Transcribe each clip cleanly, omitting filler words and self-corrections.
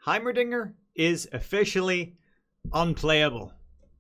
Heimerdinger is officially unplayable,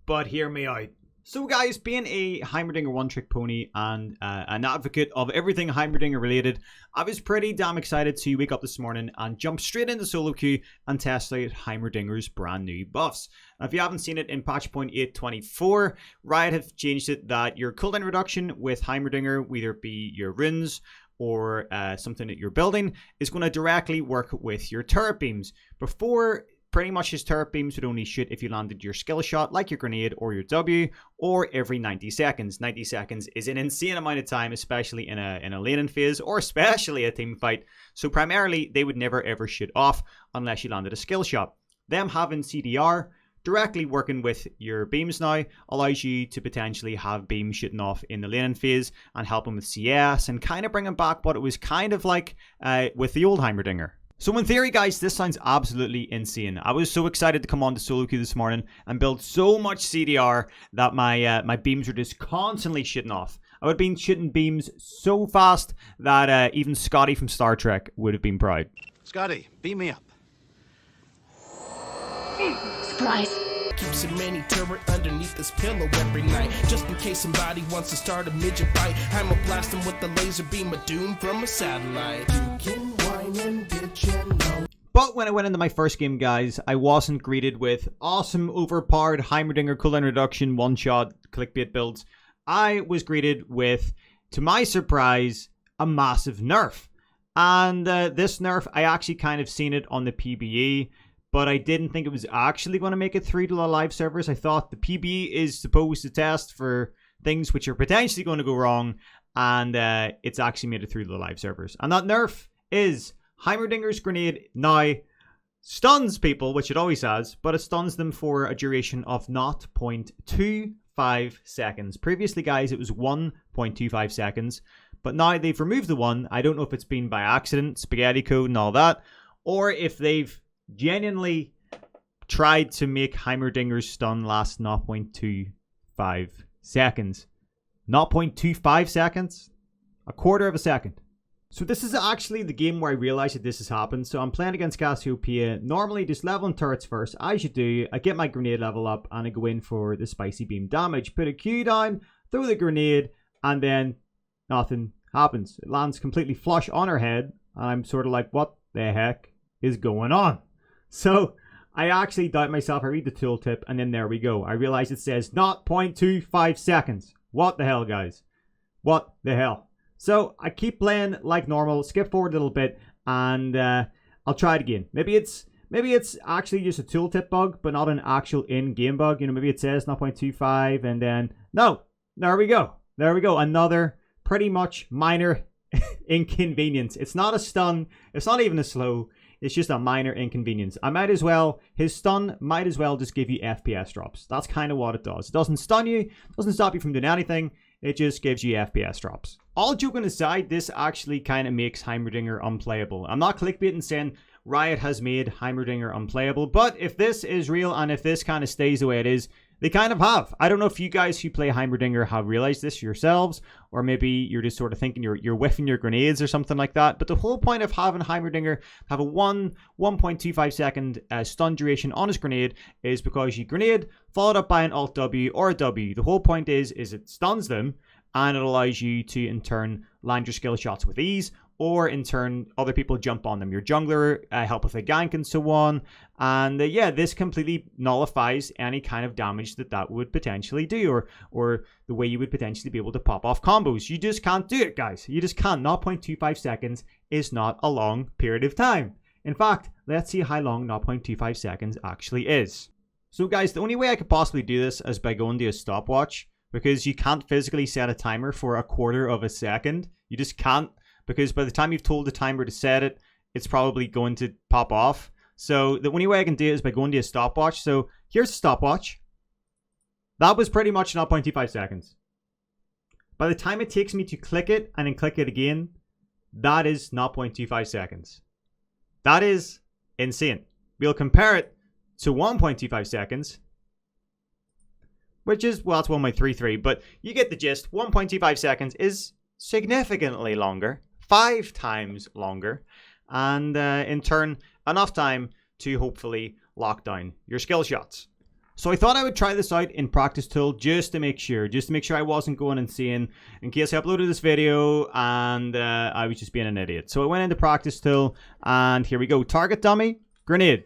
but hear me out. So guys, being a Heimerdinger one-trick pony and an advocate of everything Heimerdinger related, I was pretty damn excited to wake up this morning and jump straight into solo queue and test out Heimerdinger's brand new buffs. Now, if you haven't seen it, in patch point 8.24, Riot have changed it that your cooldown reduction with Heimerdinger, whether it be your runes or something that you're building, is going to directly work with your turret beams. Before, pretty much his turret beams would only shoot if you landed your skill shot, like your grenade or your W, or every 90 seconds. 90 seconds is an insane amount of time, especially in a laning phase, or especially a team fight. So primarily, they would never ever shoot off unless you landed a skill shot. Them having CDR directly working with your beams now allows you to potentially have beams shooting off in the laning phase and helping with CS and kind of bringing back what it was kind of like with the old Heimerdinger. So in theory, guys, this sounds absolutely insane. I was so excited to come on to solo queue this morning and build so much CDR that my beams were just constantly shooting off. I would have been shooting beams so fast that even Scotty from Star Trek would have been proud. Scotty, beam me up. Surprise. Keeps a mini turret underneath this pillow every night, just in case somebody wants to start a midget fight. I'ma blast him with the laser beam of doom from a satellite. You can whine and bitch and know. But when I went into my first game, guys, I wasn't greeted with awesome overpowered Heimerdinger cooldown reduction one-shot clickbait builds. I was greeted with, to my surprise, a massive nerf. And this nerf, I actually kind of seen it on the PBE, but I didn't think it was actually going to make it through to the live servers. I thought the PBE is supposed to test for things which are potentially going to go wrong, and it's actually made it through to the live servers. And that nerf is Heimerdinger's grenade now stuns people, which it always has, but it stuns them for a duration of 0.25 seconds. Previously, guys, it was 1.25 seconds, but now they've removed the 1. I don't know if it's been by accident, spaghetti code and all that, or if they've genuinely tried to make Heimerdinger's stun last 0.25 seconds. 0.25 seconds? A quarter of a second. So this is actually the game where I realized that this has happened. So I'm playing against Cassiopeia. Normally just leveling turrets first, as you do. I get my grenade level up and I go in for the spicy beam damage. Put a Q down, throw the grenade, and then nothing happens. It lands completely flush on her head. And I'm sort of like, what the heck is going on? So I actually doubt myself. I read the tooltip and then there we go. I realize it says 0.25 seconds. What the hell, guys? What the hell? So I keep playing like normal, skip forward a little bit, and I'll try it again. Maybe it's actually just a tooltip bug, but not an actual in-game bug. You know, maybe it says 0.25 and then no. There we go. There we go. Another pretty much minor inconvenience. It's not a stun. It's not even a slow. It's just a minor inconvenience. His stun might as well just give you FPS drops. That's kind of what it does. It doesn't stun you, doesn't stop you from doing anything. It just gives you FPS drops. All joking aside, this actually kind of makes Heimerdinger unplayable. I'm not clickbaiting saying Riot has made Heimerdinger unplayable, but if this is real and if this kind of stays the way it is, they kind of have. I don't know if you guys who play Heimerdinger have realized this yourselves, or maybe you're just sort of thinking you're whiffing your grenades or something like that. But the whole point of having Heimerdinger have a 1.25 second stun duration on his grenade is because you grenade followed up by an Alt W or a W. The whole point is it stuns them and it allows you to in turn land your skill shots with ease, or in turn other people jump on them. Your jungler help with a gank and so on. And yeah, this completely nullifies any kind of damage that would potentially do, or the way you would potentially be able to pop off combos. You just can't do it, guys. You just can't. 0.25 seconds is not a long period of time. In fact, let's see how long 0.25 seconds actually is. So guys, the only way I could possibly do this is by going to a stopwatch, because you can't physically set a timer for a quarter of a second. You just can't, because by the time you've told the timer to set it, it's probably going to pop off. So the only way I can do it is by going to a stopwatch. So here's a stopwatch. That was pretty much 0.25 seconds. By the time it takes me to click it and then click it again, that is 0.25 seconds. That is insane. We'll compare it to 1.25 seconds, which is, well, that's 1.33, but you get the gist. 1.25 seconds is significantly longer, 5 times longer, and in turn, enough time to hopefully lock down your skill shots. So I thought I would try this out in practice tool just to make sure I wasn't going insane in case I uploaded this video and I was just being an idiot. So I went into practice tool and here we go. Target dummy, grenade.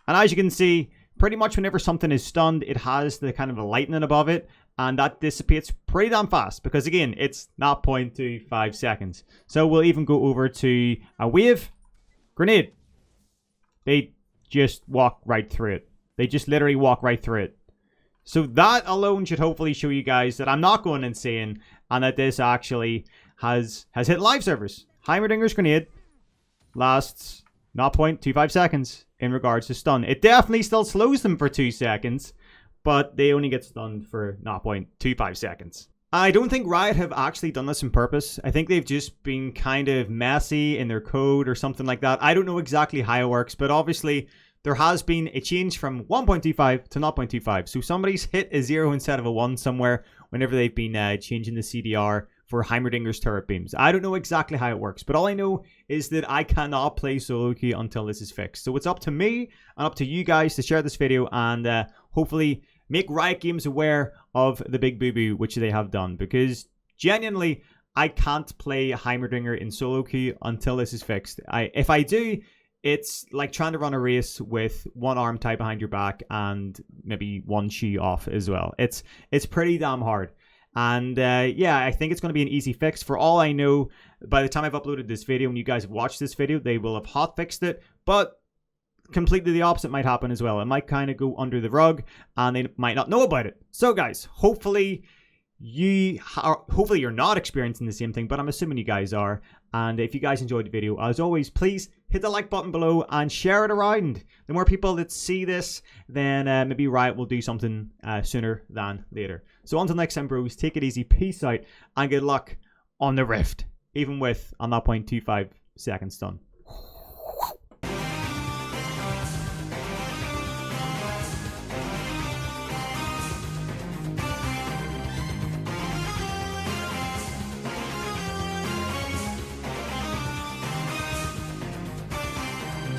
And as you can see, pretty much whenever something is stunned, it has the kind of a lightning above it and that dissipates pretty damn fast because again, it's not 0.25 seconds. So we'll even go over to a wave, grenade. They just walk right through it. They just literally walk right through it. So that alone should hopefully show you guys that I'm not going insane and that this actually has hit live servers. Heimerdinger's grenade lasts 0.25 seconds in regards to stun. It definitely still slows them for 2 seconds, but they only get stunned for 0.25 seconds. I don't think Riot have actually done this on purpose. I think they've just been kind of messy in their code or something like that. I don't know exactly how it works, but obviously there has been a change from 1.25 to 0.25. So somebody's hit a 0 instead of a 1 somewhere whenever they've been changing the CDR for Heimerdinger's turret beams. I don't know exactly how it works, but all I know is that I cannot play solo queue until this is fixed. So it's up to me and up to you guys to share this video and hopefully make Riot Games aware of the big boo-boo, which they have done. Because genuinely, I can't play Heimerdinger in solo queue until this is fixed. If I do, it's like trying to run a race with one arm tied behind your back and maybe one shoe off as well. It's pretty damn hard. And yeah, I think it's going to be an easy fix. For all I know, by the time I've uploaded this video and you guys have watched this video, they will have hot fixed it. But completely the opposite might happen as well. It might kind of go under the rug and they might not know about it. So guys, hopefully you're not experiencing the same thing, but I'm assuming you guys are. And if you guys enjoyed the video, as always, please hit the like button below and share it around. The more people that see this, then maybe Riot will do something sooner than later. So until next time, bros, take it easy, peace out, and good luck on the Rift, even with a 0.25 second stun.